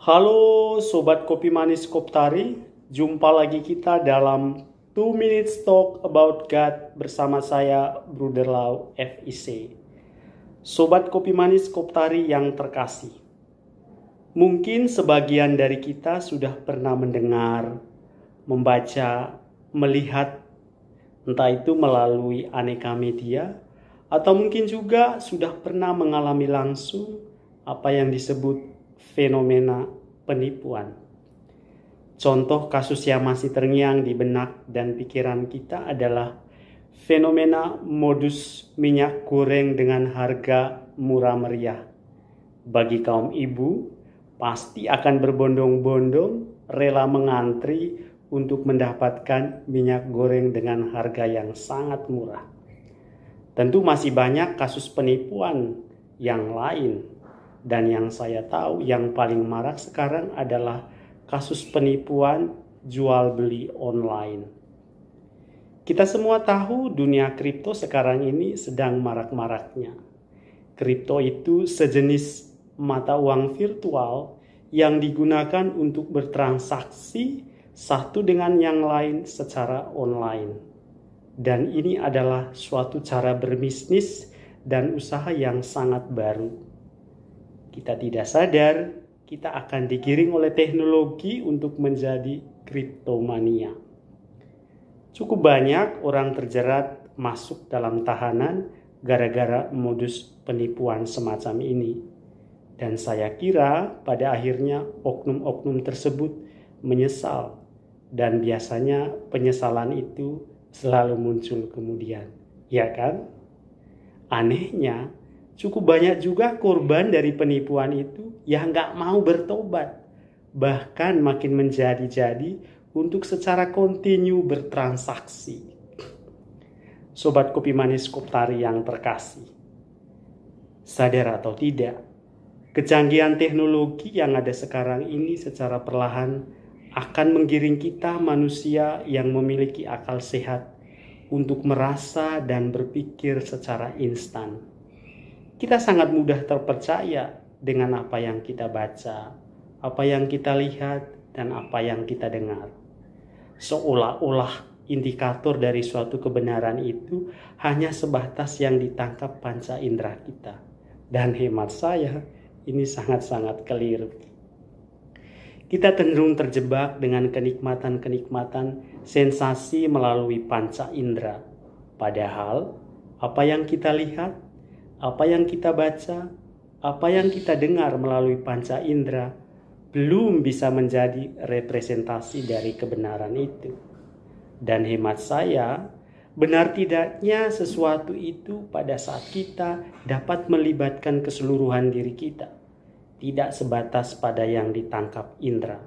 Halo Sobat Kopi Manis Koptari, jumpa lagi kita dalam 2 Minutes Talk About God bersama saya Bruder Lau FIC. Sobat Kopi Manis Koptari yang terkasih, mungkin sebagian dari kita sudah pernah mendengar, membaca, melihat, entah itu melalui aneka media, atau mungkin juga sudah pernah mengalami langsung apa yang disebut fenomena penipuan. Contoh kasus yang masih terngiang di benak dan pikiran kita adalah fenomena modus minyak goreng dengan harga murah meriah. Bagi kaum ibu, pasti akan berbondong-bondong rela mengantri untuk mendapatkan minyak goreng dengan harga yang sangat murah. Tentu masih banyak kasus penipuan yang lain. Dan yang saya tahu yang paling marak sekarang adalah kasus penipuan jual beli online. Kita semua tahu dunia kripto sekarang ini sedang marak-maraknya. Kripto itu sejenis mata uang virtual yang digunakan untuk bertransaksi satu dengan yang lain secara online. Dan ini adalah suatu cara berbisnis dan usaha yang sangat baru. Kita tidak sadar, kita akan digiring oleh teknologi untuk menjadi kriptomania. Cukup banyak orang terjerat masuk dalam tahanan gara-gara modus penipuan semacam ini. Dan saya kira pada akhirnya oknum-oknum tersebut menyesal. Dan biasanya penyesalan itu selalu muncul kemudian. Ya kan? Anehnya, cukup banyak juga korban dari penipuan itu yang gak mau bertobat. Bahkan makin menjadi-jadi untuk secara kontinu bertransaksi. Sobat Kopi Manis Koptari yang terkasih, sadar atau tidak, kecanggihan teknologi yang ada sekarang ini secara perlahan akan menggiring kita manusia yang memiliki akal sehat untuk merasa dan berpikir secara instan. Kita sangat mudah terpercaya dengan apa yang kita baca, apa yang kita lihat, dan apa yang kita dengar. Seolah-olah indikator dari suatu kebenaran itu hanya sebatas yang ditangkap panca indera kita. Dan hemat saya, ini sangat-sangat keliru. Kita cenderung terjebak dengan kenikmatan-kenikmatan sensasi melalui panca indera. Padahal, apa yang kita lihat, apa yang kita baca, apa yang kita dengar melalui panca indera belum bisa menjadi representasi dari kebenaran itu. Dan hemat saya, benar tidaknya sesuatu itu pada saat kita dapat melibatkan keseluruhan diri kita, tidak sebatas pada yang ditangkap indera.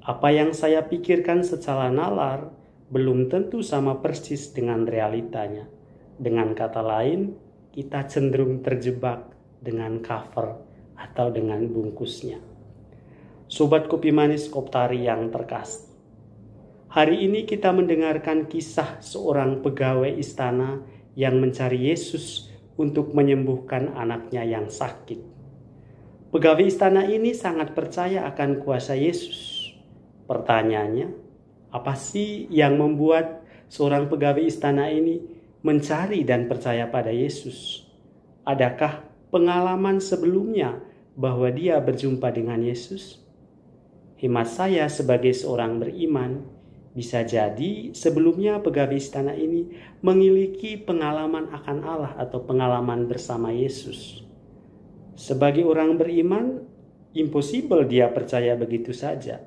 Apa yang saya pikirkan secara nalar belum tentu sama persis dengan realitanya. Dengan kata lain, kita cenderung terjebak dengan cover atau dengan bungkusnya. Sobat Kopi Manis Koptari yang terkasih, hari ini kita mendengarkan kisah seorang pegawai istana yang mencari Yesus untuk menyembuhkan anaknya yang sakit. Pegawai istana ini sangat percaya akan kuasa Yesus. Pertanyaannya, apa sih yang membuat seorang pegawai istana ini mencari dan percaya pada Yesus? Adakah pengalaman sebelumnya bahwa dia berjumpa dengan Yesus? Hemat saya sebagai seorang beriman, bisa jadi sebelumnya pegawai istana ini memiliki pengalaman akan Allah atau pengalaman bersama Yesus. Sebagai orang beriman, impossible dia percaya begitu saja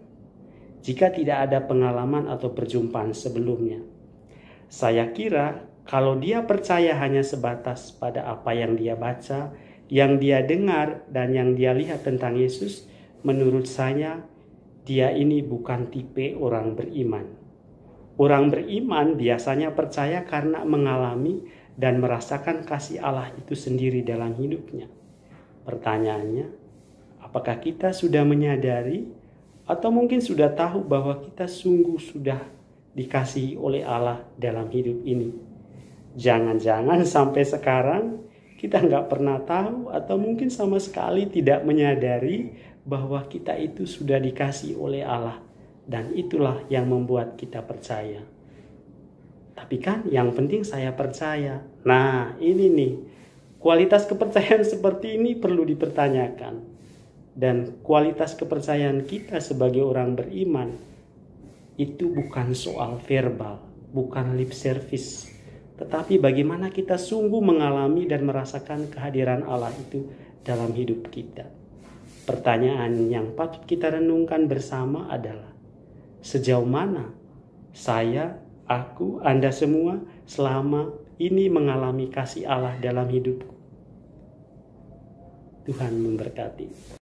jika tidak ada pengalaman atau perjumpaan sebelumnya. Saya kira kalau dia percaya hanya sebatas pada apa yang dia baca, yang dia dengar, dan yang dia lihat tentang Yesus, menurut saya, dia ini bukan tipe orang beriman. Orang beriman biasanya percaya karena mengalami dan merasakan kasih Allah itu sendiri dalam hidupnya. Pertanyaannya, apakah kita sudah menyadari atau mungkin sudah tahu bahwa kita sungguh sudah dikasihi oleh Allah dalam hidup ini? Jangan-jangan sampai sekarang kita nggak pernah tahu atau mungkin sama sekali tidak menyadari bahwa kita itu sudah dikasih oleh Allah, dan itulah yang membuat kita percaya. Tapi kan yang penting saya percaya. Nah, ini nih, kualitas kepercayaan seperti ini perlu dipertanyakan. Dan kualitas kepercayaan kita sebagai orang beriman itu bukan soal verbal, bukan lip service, tetapi bagaimana kita sungguh mengalami dan merasakan kehadiran Allah itu dalam hidup kita. Pertanyaan yang patut kita renungkan bersama adalah, sejauh mana saya, aku, Anda semua selama ini mengalami kasih Allah dalam hidupku? Tuhan memberkati.